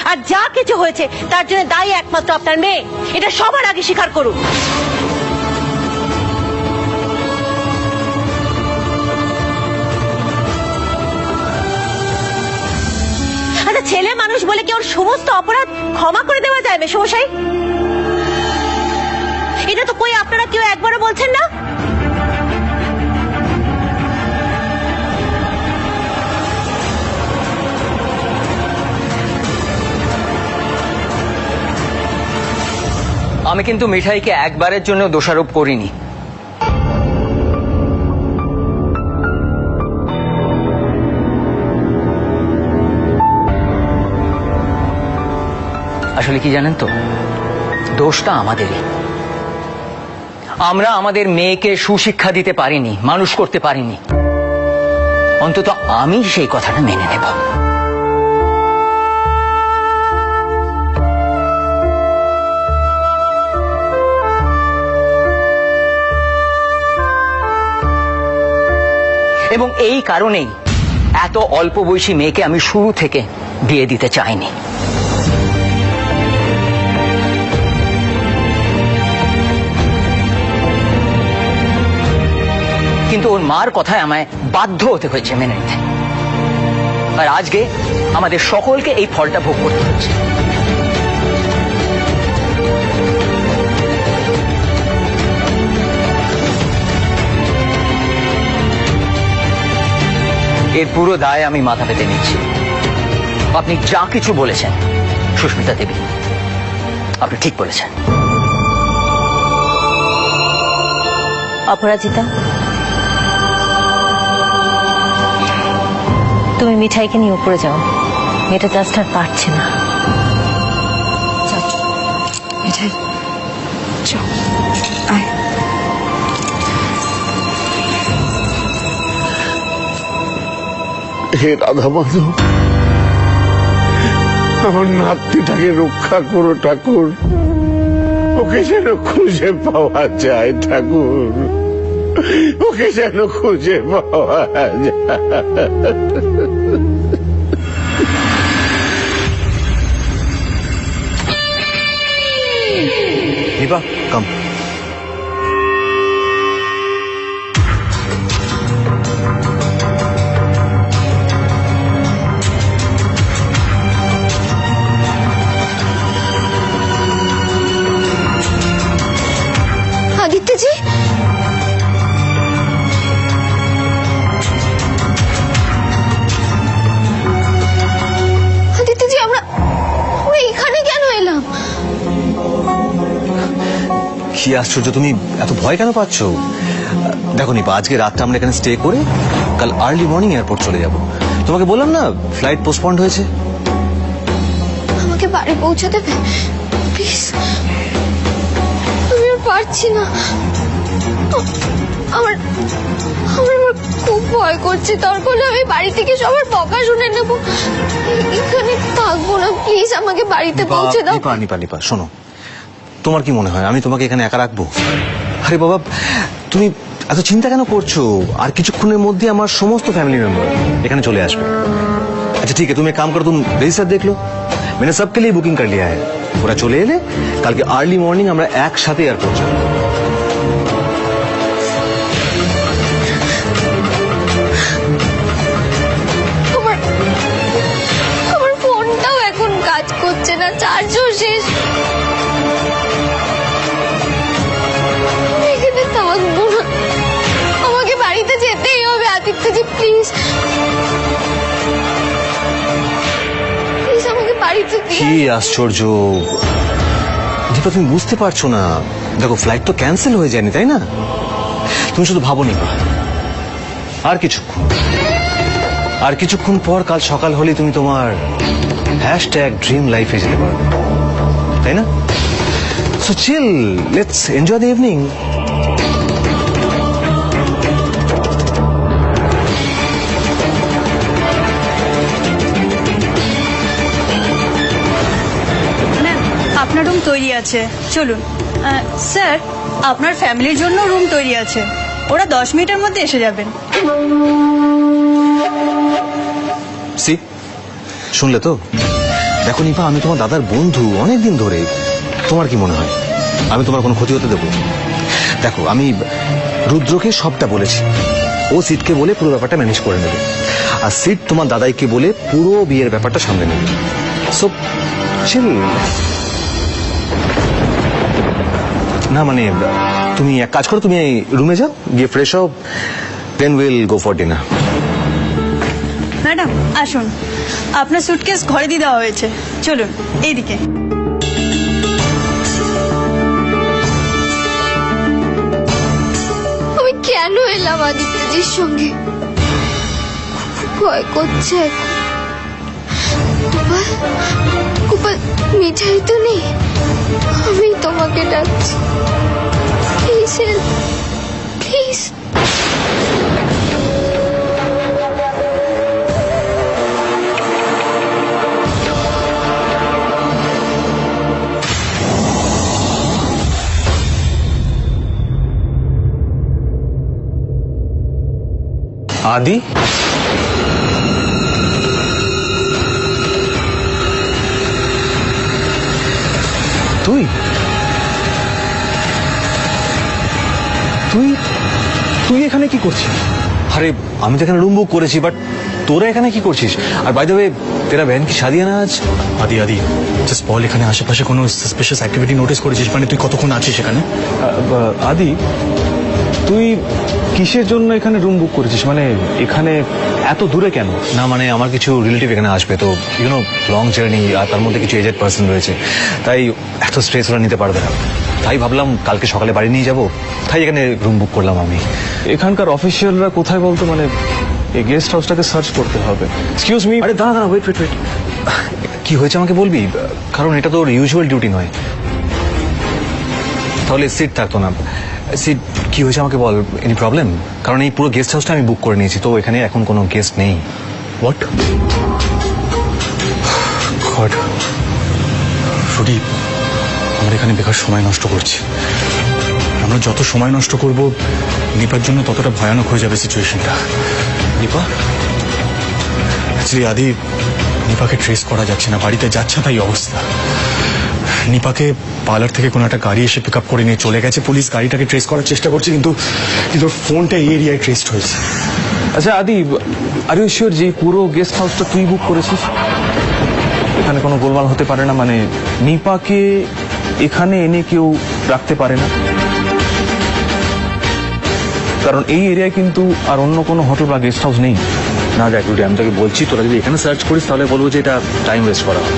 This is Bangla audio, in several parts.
আর যা কিছু হয়েছে তার জন্য দায়ী একমাত্র আপনার মেয়ে, এটা সবার আগে স্বীকার করুন। আচ্ছা, ছেলে মানুষ বলে কি ওর সমস্ত অপরাধ ক্ষমা করে দেওয়া যায় মেশমশাই? এটা তো কই আপনারা কেউ একবারও বলছেন না। আমি কিন্তু মিঠাইকে একবারের জন্য দোষারোপ করিনি। আসলে কি জানেন তো, দোষটা আমাদেরই। আমরা আমাদের মেয়েকে সুশিক্ষা দিতে পারিনি, মানুষ করতে পারিনি। অন্তত আমি সেই কথাটা মেনে নেব। এবং এই কারণেই এত অল্প বয়সী মেয়েকে আমি শুরু থেকে বিয়ে দিতে চাইনি। কিন্তু ওর মার কথায় আমায় বাধ্য হতে হয়েছে মেনে নিতে, আর আজকে আমাদের সকলকে এই ফলটা ভোগ করতে হচ্ছে। এর পুরো দায় আমি মাথা পেতে নিচ্ছি। আপনি যা কিছু বলেছেন সুস্মিতা দেবী, আপনি ঠিক বলেছেন। অপরাজিতা, তুমি মিঠাইকে নিয়ে উপরে যাও, মেয়েটা জাস্ট আর পারছে না। মিঠাই চল, আয়। হে রাধা মাধব, আমার নাতনিটাকে রক্ষা করো ঠাকুর। ওকে যেন খুঁজে পাওয়া যায় ঠাকুর, ওকে যেন খুঁজে পাওয়া যায়। Nipa, come. आदित्य जी, आदित्य जी, আমরা এখানে কেন এলাম? কি আশ্চর্য, তুমি এত ভয় কেন পাচ্ছ? দেখো নিপা, আজকে রাতটা আমরা এখানে স্টে করে কাল আর্লি মর্নিং এয়ারপোর্ট চলে যাব। তোমাকে বললাম না ফ্লাইট পোস্টপন্ড হয়েছে। আমাকে বাড়ি পৌঁছে দেবে প্লিজ? আমি আর পারছি না। আমার আমার খুব ভয় করছে, দরকার হলে আমি বাড়ি থেকে সবার বকা শুনে নেব। এখানে থাকবো না, প্লিজ আমাকে বাড়িতে পৌঁছে দাও। নিপা নিপা নিপা শোনো, তোমার কি মনে হয় আমি তোমাকে এখানে একা রাখবো? আরে বাবা, তুমি এত চিন্তা কেন করছো? আর কিছুক্ষণের মধ্যে আমার সমস্ত ফ্যামিলি মেম্বার এখানে চলে আসবে। अच्छा ठीक है, तुम एक काम करो, तुम रजिस्टर देख लो, मैंने सबके लिए बुकिंग कर लिया है। ওরা চলে এলে কালকে আর্লি মর্নিং আমরা একসাথে এয়ারপোর্ট যাব। আমার ফোনটাও এখন কাজ করছে না, চার্জও শেষ। এখানে থাকবো না, আমাকে বাড়িতে যেতেই হবে। আদিত্যজি প্লিজ, প্লিজ আমাকে বাড়িতে দিয়ে। কি আশ্চর্য দীপা, তুমি বুঝতে পারছো না? দেখো ফ্লাইট তো ক্যান্সেল হয়ে যায়নি, তাই না? তুমি শুধু ভাবো নিপা, আর কিছুক্ষণ পর কাল সকাল হলে তুমি তোমার #ড্রিম লাইফে যেতে পারবে, তাই না? So chill, let's enjoy the evening. আপনার রুম তৈরি আছে, চলুন। স্যার, আপনার ফ্যামিলির জন্য রুম তৈরি আছে, ওরা 10 মিনিটের মধ্যে এসে যাবেন। সি, শুনলে তো? দেখো নিপা, আমি তোমার দাদার বন্ধু অনেকদিন ধরে। তোমার কি মনে হয় আমি তোমার কোনো ক্ষতি হতে দেবো? দেখো, আমি রুদ্রকে সবটা বলেছি, ও সিটকে বলে পুরো ব্যাপারটা ম্যানেজ করে নেবে, আর সিট তোমার দাদাইকে বলে পুরো বিয়ের ব্যাপারটা সামলে নেবে। সো চিল। না মানে তুমি এক কাজ করো, তুমি রুমে যাও, গিয়ে ফ্রেশ হও, then will go for dinner. Madam আসুন, আপনার সুটকেস ঘরে দিয়ে দেওয়া হয়েছে, চলুন এইদিকে। আমি কেন এলাম আদিত্যজির সঙ্গে? ভয় করছে এখন। গোপাল, গোপাল, মিঠাই তো নেই, আমি তোমাকে ডাকছি, প্লিজ হেল্প, প্লিজ। আদি, তুই তুই তুই এখানে কি করছিস? আরে আমি তো এখানে রুম বুক করেছি, বাট তোরা এখানে কি করছিস? আর বাই দ্য ওয়ে, তেরা বহন কি শাদি না আজ? আদি আদি জাস্ট বল, এখানে আশেপাশে কোনো সাসপিশিয়াস অ্যাক্টিভিটি নোটিস করেছিস? মানে তুই কতক্ষণ আছিস এখানে? আদি, তুই কিসের জন্য এখানে রুম বুক করেছিস? মানে এখানে এত দূরে কেন? না মানে আমার কিছু রিলেটিভ এখানে আসবে, তো ইউনো লং জার্নি, আর তার মধ্যে কিছু এজেড পার্সন রয়েছে, তাই এত স্ট্রেস ওরা নিতে পারবে না। তাই ভাবলাম কালকে সকালে বাড়ি নিয়ে যাব, তাই এখানে রুম বুক করলাম আমি। এখানকার অফিসিয়ালরা কোথায় বলতো? মানে এই গেস্ট হাউসটাকে সার্চ করতে হবে। Excuse me. আরে দাঁড়া দাঁড়া, ওয়েট ওয়েট ওয়েট, কি হয়েছে আমাকে বলবি? কারণ এটা তোর ইউজুয়াল ডিউটি নয়, তাহলে সিট থাকতো না। সিট, কি হয়েছে আমাকে বল, এনি প্রবলেম? কারণ এই পুরো গেস্ট হাউসটা আমি বুক করে নিয়েছি, তো এখানে এখন কোনো গেস্ট নেই। হোয়াট গড, রুডি আমরা এখানে বেকার সময় নষ্ট করছি। আমরা যত সময় নষ্ট করব নিপার জন্য ততটা ভয়ানক হয়ে যাবে সিচুয়েশনটা। দীপা, অ্যাকচুয়ালি আদি, নিপাকে ট্রেস করা যাচ্ছে না, বাড়িতে যাচ্ছে তাই অবস্থা। নিপাকে পার্লার থেকে কোনো একটা গাড়ি এসে পিক আপ করে নিয়ে চলে গেছে, পুলিশ গাড়িটাকে ট্রেস করার চেষ্টা করছে, কিন্তু ফোনটা এই এরিয়ায় ট্রেসড হয়েছে। আচ্ছা আদি, আর ইউ শিওর যে পুরো গেস্ট হাউসটা তুই বুক করেছিস? এখানে কোনো গোলমাল হতে পারে না? মানে নিপাকে এখানে এনে কেউ রাখতে পারে না? কারণ এই এরিয়ায় কিন্তু আর অন্য কোনো হোটেল বা গেস্ট হাউস নেই। না দেখ রুডি, আমি তোকে বলছি, তোরা যদি এখানে সার্চ করিস তাহলে বলবো যে এটা টাইম ওয়েস্ট করা হবে।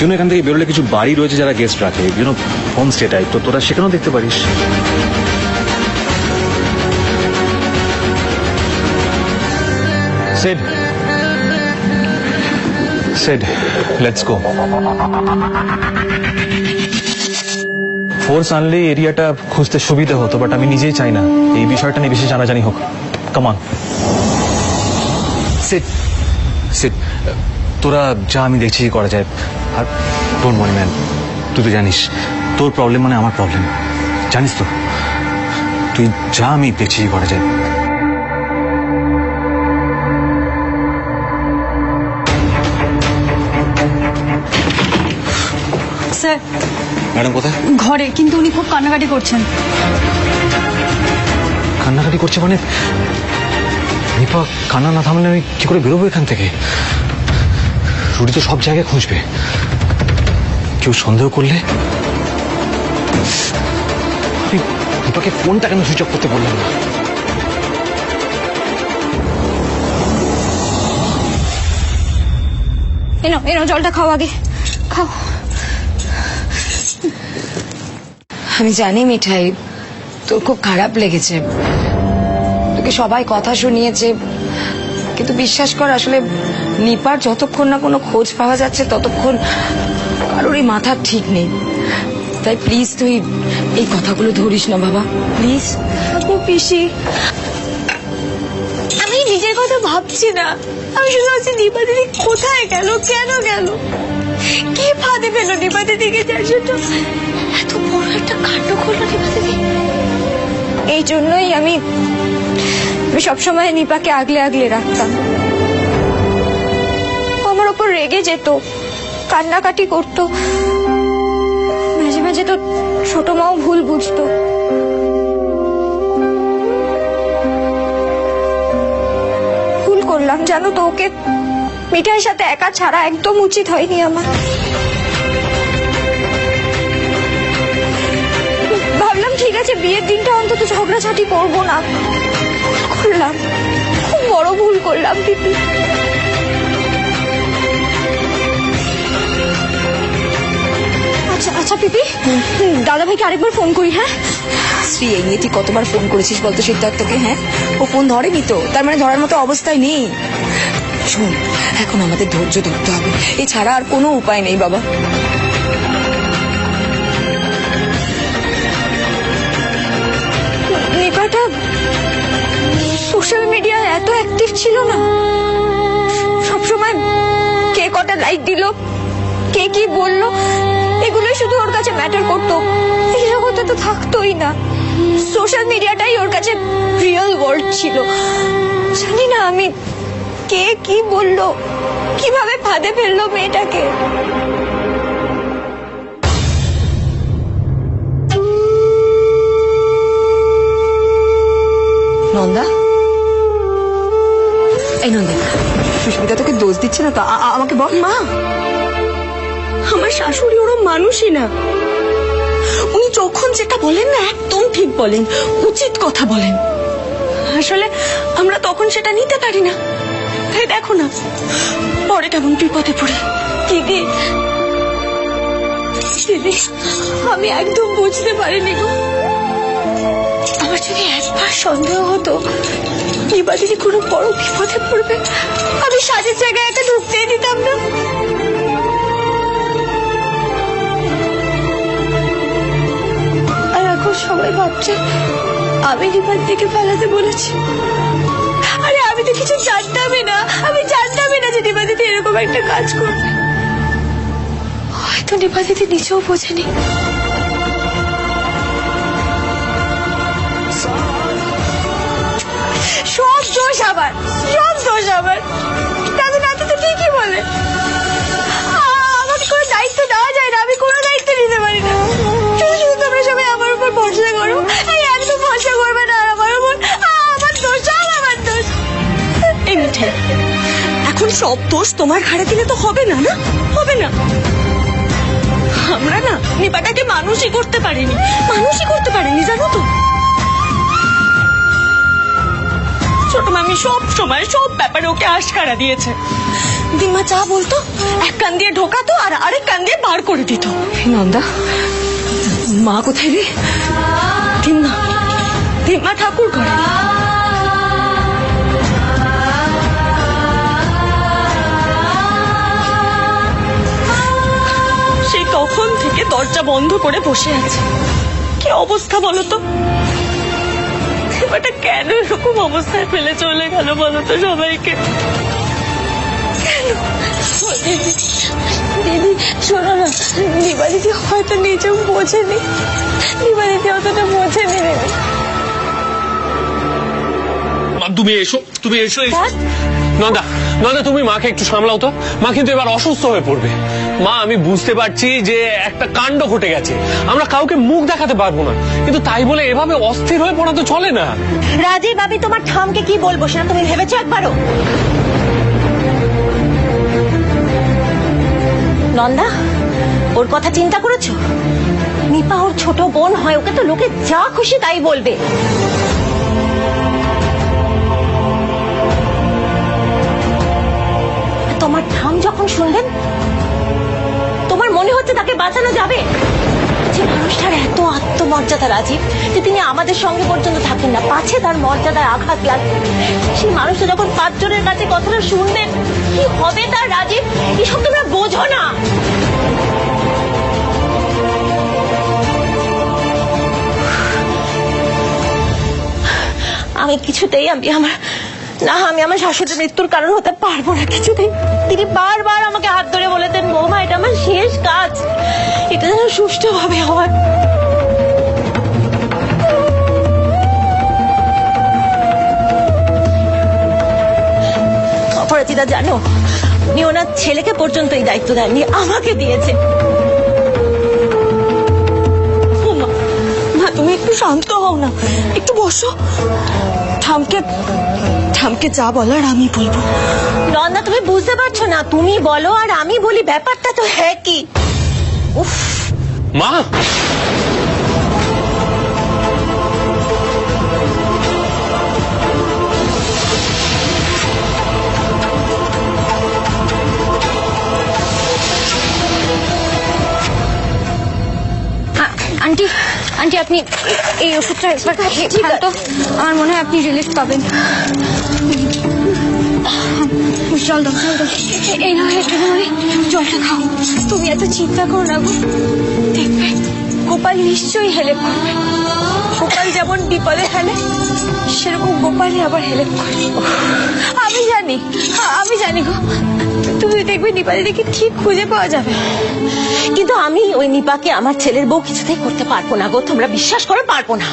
জন্য এখান থেকে বেরোলে কিছু বাড়ি রয়েছে যারা গেস্ট রাখে, ইউনো হোমস্টে টাইপ, তো তোরা সেখানেও দেখতে পারিস। সেড সেড, লেটস গো। ফোর্স আনলে এরিয়াটা খুঁজতে সুবিধা হতো, বাট আমি নিজেই চাই না এই বিষয়টা নিয়ে বেশি জানাজানি হোক। কামান সিট সিট, তোরা যা, আমি দেখছি কি করা যায়। আর ডোন্ট ওয়ারি ম্যান, তুই তো জানিস তোর প্রবলেম মানে আমার প্রবলেম, জানিস তো। তুই যা, আমি দেখছি কি করা যায়। স্যার ম্যাডাম কোথায়? ঘরে, কিন্তু উনি খুব কান্নাকাটি করছেন। কান্নাকাটি করছে মানে? নিপা কান্না না থামলে আমি কি করে বেরোবো এখান থেকে? রুডি তো সব জায়গায় খুঁজবে, কেউ সন্দেহ করলে। আমি নিপাকে ফোনটা কেন সুইচ অফ করতে বললাম না? এনো এনো, জলটা খাও, আগে খাও। আমি জানি মিঠাই, তোর খুব খারাপ লেগেছে, তোকে সবাই কথা শুনিয়েছে, কিন্তু বিশ্বাস কর, আসলে নিপার যতক্ষণ না কোনো খোঁজ পাওয়া যাচ্ছে ততক্ষণ কারোরই মাথা ঠিক নেই। তাই প্লিজ তুই এই কথাগুলো ধরিস না বাবা, প্লিজ। ও পিসি, আমি নিজের কথা ভাবছি না, আমি শুধু ভাবছি দীপা দিদি কোথায় গেল, কেন গেল, কি ফাঁদে ফেলো দীপা দিদিকে, যার জন্য এত বড় একটা কাণ্ড করলো দীপা দিদি। এই জন্যই আমি সবসময় নিপাকে আগলে আগলে রাখতাম। ও ওপর রেগে যেত, কান্নাকাটি করতো। মাঝে মাঝে তো ছোট মাও ভুল বুঝতো। ভুল করলাম জানো তো, ওকে মিঠাইয়ের সাথে একা ছাড়া একদম উচিত হয়নি আমার। ভাবলাম ঠিক আছে, বিয়ের দিনটা অন্তত ঝগড়াঝাটি করবো না। করলাম, খুব বড় ভুল করলাম পিপি। আচ্ছা আচ্ছা পিপি, দাদা ভাইকে আরেকবার ফোন করি। হ্যাঁ শ্রী, এই নিয়ে তুই কতবার ফোন করেছিস বলতো সিদ্ধার্থকে? হ্যাঁ, ও ফোন ধরেনি তো, তার মানে ধরার মতো অবস্থায় নেই। শোন, এখন আমাদের ধৈর্য ধরতে হবে, এছাড়া আর কোনো উপায় নেই বাবা। নিপাটা সোশ্যাল মিডিয়ায় এত অ্যাক্টিভ ছিল না। সবসময় কে কটা লাইক দিল, কে কি বলল, এগুলোই শুধু ওর কাছে ম্যাটার করতো। এই জগতে তো থাকতোই না, সোশ্যাল মিডিয়াটাই ওর কাছে রিয়েল ওয়ার্ল্ড ছিল। জানি না আমি কে কি বলল, কিভাবে ফাঁদে ফেললো মেয়েটাকে। নন্দা, এই নন্দা, সুস্মিতা তোকে দোষ দিচ্ছে না তো? আমাকে বল। মা, আমার শাশুড়ি ওরম মানুষই না। উনি যখন যেটা বলেন না একদম ঠিক বলেন, উচিত কথা বলেন। আসলে আমরা তখন সেটা নিতে পারি না, তাই দেখো না পরে কেমন বিপদে পড়ি। দিদি, দিদি, আমি একদম বুঝতে পারিনি গো। আমার যদি একবার সন্দেহ হতো নিপা দিদি কোনো বড় বিপদে পড়বে, আমি সাজের জায়গায় একা ঢুকতেই দিতাম না। আর এখন সবাই ভাবছে আমি নিপার দিকে পালাতে বলেছি। আরে আমি তো কিছু জানতামই না, আমি জানতামই না যে নিপা দিদি এরকম একটা কাজ করবে। হয়তো নিপা দিদি নিজেও বোঝেনি। সব দোষ আবার, সব দোষ আবার। দাদু নাতি তো ঠিকই বলে, আমাকে কোনো দায়িত্ব দেওয়া যায় না, আমি কোনো দায়িত্ব নিতে পারি না। শুধু শুধু তোমরা সবাই আমার উপর ভরসা করো। এই একদম ভরসা করবে না আর আমার উপর। আমার দোষ, সব আমার দোষ। এই মিঠাই, এখন সব দোষ তোমার ঘাড়ে দিলে তো হবে না, না হবে না। আমরা না নিপাটাকে মানুষই করতে পারিনি, মানুষই করতে পারিনি, জানো তো। ছোট মামি সব সময় সব ব্যাপারে ওকে আশকারা দিয়েছে। দিমা যা বলতো এক কান দিয়ে ঢোকাতো আর আরেক কান দিয়ে বার করে দিত। নন্দা, মা কোথায় রে? দিমা, দিমা ঠাকুর ঘরে। সেই তখন থেকে দরজা বন্ধ করে বসে আছে। কি অবস্থা বলো তো? দিমাটা কেন এরকম অবস্থায় ফেলে চলে গেল বলো তো সবাইকে? দিদি শোনো না, নিপা দিদি হয়তো নিজেও বোঝেনি, নিপা দিদি অতটা বোঝেনি। তুমি এসো, তুমি এসো। নন্দা, নন্দা তুমি মাকে একটু সামলাও তো। মা কিন্তু এবার অসুস্থ হয়ে পড়বে। মা, আমি বুঝতে পারছি যে একটা কাণ্ড ঘটে গেছে, আমরা কাউকে মুখ দেখাতে পারবো না, কিন্তু তাই বলে এভাবে অস্থির হয়ে পড়া তো চলে না। রাজীব, আমি তোমার ঠামকে কি বলবো সেটা তুমি ভেবেছো একবারও? নন্দা, ওর কথা চিন্তা করেছো? নিপা ওর ছোট বোন হয়, ওকে তো লোকে যা খুশি তাই বলবে। তোমার ঠাম যখন শুনবেন তোমার মনে হচ্ছে তাকে বাঁচানো যাবে? যে মানুষটার এত আত্মমর্যাদা রাজীব, যে তিনি আমাদের সঙ্গে পর্যন্ত থাকেন না, পাছে তার মর্যাদার আঘাত লাগবে। সেই মানুষটা যখন পাঁচজনের কাছে কথাটা শুনবেন কি হবে তার রাজীব, এসব তোমরা বোঝো না। আমি কিছুতেই আমি আমার শাশুড়ির মৃত্যুর কারণ হতে পারবো না, কিছুতেই। তিনি বারবার আমাকে হাত ধরে বলেছেন, বৌমা এটা আমার শেষ কাজ, এটা যেন সুষ্ঠুভাবে হয়। অপরাজিতা জানো, উনি ওনার ছেলেকে পর্যন্ত এই দায়িত্ব দেননি, আমাকে দিয়েছে। ও মা, মা তুমি একটু শান্ত হও না, একটু বসো। ঠামকে যা বলার আমি বলবো। নন্দা তুমি বুঝতে পারছো না, তুমি বলো আর আমি বলি, ব্যাপারটা তো হ্যাঁ কি। উফ, মা আন্টি আন্টি আপনি এই ওষুধটা একবার খান তো, আমার মনে হয় আপনি রিলিফ পাবেন। জল দাও, জল দাও। এই না একটু জলটা খাও। তুমি এত চিন্তা করো না গো, দেখবে গোপাল নিশ্চয়ই হেল্প করবে। গোপাল যেমন বিপদে ফেলে, সেরকম গোপালই আবার হেল্প করে। আমি জানি গো, তুমি দেখবে নিপালিদিকে ঠিক খুঁজে পাওয়া যাবে। কিন্তু আমি ওই নিপাকে আমার ছেলের বউ কিছুতেই করতে পারবো না গো, তোমরা বিশ্বাস করো, পারবো না।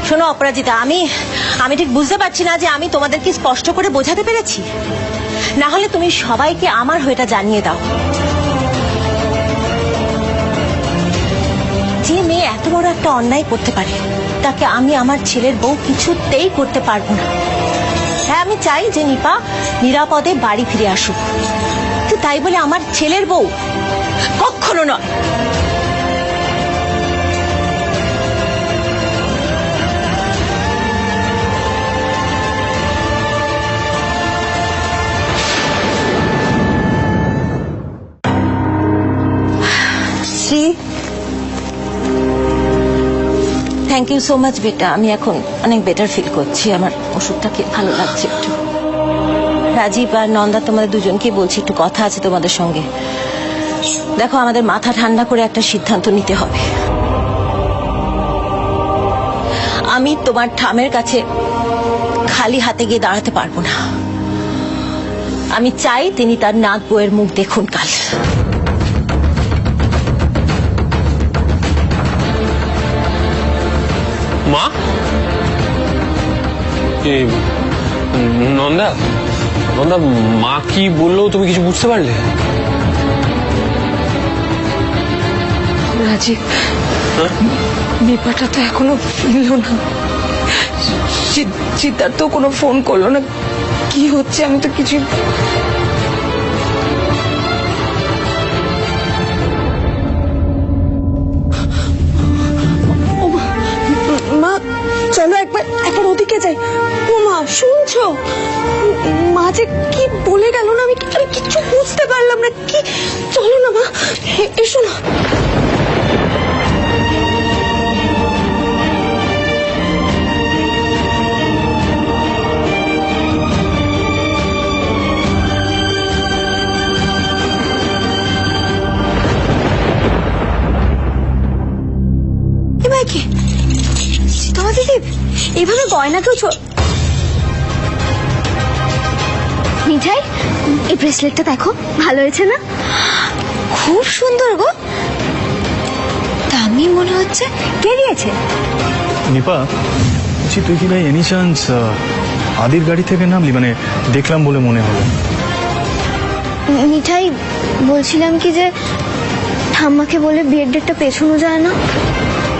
শোনো অপরাজিতা, আমি ঠিক বুঝতে পারছি না যে আমি তোমাদেরকে স্পষ্ট করে বোঝাতে পেরেছি। না হলে তুমি সবাইকে আমার হয়েটা জানিয়ে দাও। যে মেয়ে এত বড় একটা অন্যায় করতে পারে, তাকে আমি আমার ছেলের বউ কিছুতেই করতে পারবো না। হ্যাঁ, আমি চাই যে নিপা নিরাপদে বাড়ি ফিরে আসুক, কিন্তু তাই বলে আমার ছেলের বউ কখনো নয়। থ্যাংক ইউ সো মাচ বেটা, আমি এখন অনেক বেটার ফিল করছি, আমার ওষুধটা খেয়ে ভালো লাগছে একটু। রাজীব আর নন্দা, তোমাদের দুজনকে বলছি, একটু কথা আছে তোমাদের সঙ্গে। দেখো, আমাদের মাথা ঠান্ডা করে একটা সিদ্ধান্ত নিতে হবে। আমি তোমার ঠামের কাছে খালি হাতে গিয়ে দাঁড়াতে পারবো না। আমি চাই তিনি তার নাত বউয়ের মুখ দেখুন কাল। মা, নন্দা নন্দা মা কি বললো তুমি কিছু বুঝতে পারলে? রাজীব, নিপাটা তো এখনো ফিরলো না। সিদ্ধার্থ কোনো ফোন করলো না। কি হচ্ছে আমি তো কিছু। মা চলো একবার ওদিকে যাই। ও মা, শুনছো? মা যে কি বলে গেল না, আমি কিচ্ছু বুঝতে পারলাম না। কি, চলো না মা, এসো না। এবার কি সীতামা দিদি এইভাবে গয়না কেউ মিঠাই, এই ব্রেসলেটটা দেখো, ভালো হয়েছে না? খুব সুন্দর গো, দামি মনে হচ্ছে। কে দিয়েছে? নিপা, বলছি তুই কি ভাই এনি চান্স আদির গাড়ি থেকে নামলি? মানে দেখলাম বলে মনে হলো। মিঠাই, বলছিলাম কি যে ঠাম্মাকে বলে বিয়ের ডেটটা পেছানো যায় না?